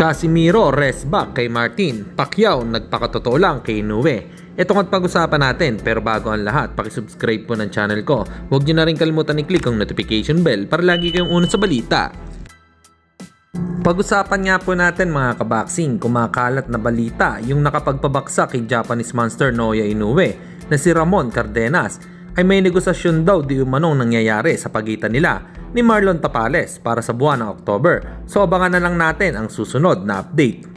Casimiro rest back kay Martin. Pacquiao nagpakatotoo lang kay Inoue. Ito ang pag-usapan natin, pero bago ang lahat, pakisubscribe po ng channel ko. Huwag nyo na rin kalimutan i-click ang notification bell para lagi kayong una sa balita. Pag-usapan nga po natin mga kaboxing, kumakalat na balita yung nakapagpabaksak kay Japanese monster Naoya Inoue na si Ramon Cardenas ay may negosasyon daw di umanong nangyayari sa pagitan nila ni Marlon Tapales para sa buwan ng October. So abangan na lang natin ang susunod na update.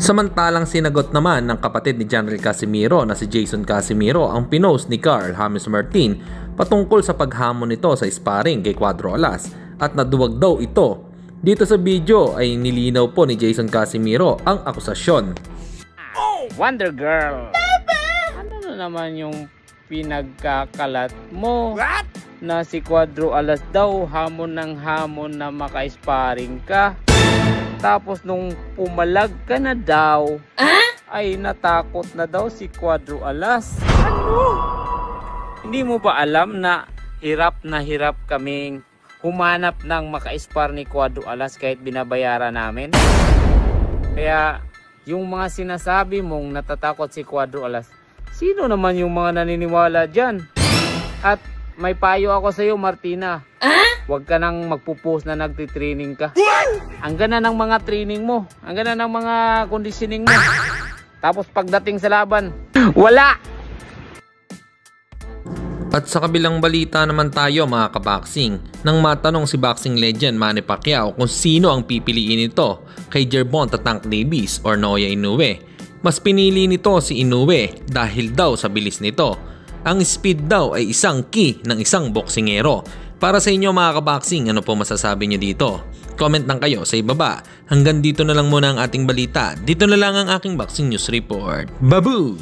Samantalang sinagot naman ng kapatid ni General Casimiro na si Jason Casimiro ang pinost ni Carl James Martin patungkol sa paghamon nito sa sparring kay Cuadro Alas at naduwag daw ito. Dito sa video ay nilinaw po ni Jason Casimiro ang akusasyon. Wonder Girl, ano na naman yung pinagkakalat mo? What? Na si Cuadro Alas daw hamon ng hamon na maka-sparring ka. Tapos nung pumalag ka na daw, ay natakot na daw si Cuadro Alas. Ano? Hindi mo ba alam na hirap kaming humanap ng maka-spar ni Cuadro Alas kahit binabayaran namin? Kaya yung mga sinasabi mong natatakot si Cuadro Alas, sino naman yung mga naniniwala dyan? At may payo ako sa iyo, Martina. Huwag ka nang magpo-post na nagtitraining ka. Ang ganda ng mga training mo. Ang ganda ng mga conditioning mo. Tapos pagdating sa laban, wala! At sa kabilang balita naman tayo mga kaboxing, nang matanong si boxing legend Manny Pacquiao kung sino ang pipiliin nito kay Gervonta Tank Davis or Naoya Inoue, mas pinili nito si Inoue dahil daw sa bilis nito. Ang speed daw ay isang key ng isang boksingero. Para sa inyo mga kaboxing, ano po masasabi nyo dito? Comment lang kayo sa ibaba. Hanggang dito na lang muna ang ating balita. Dito na lang ang aking boxing news report. Babu!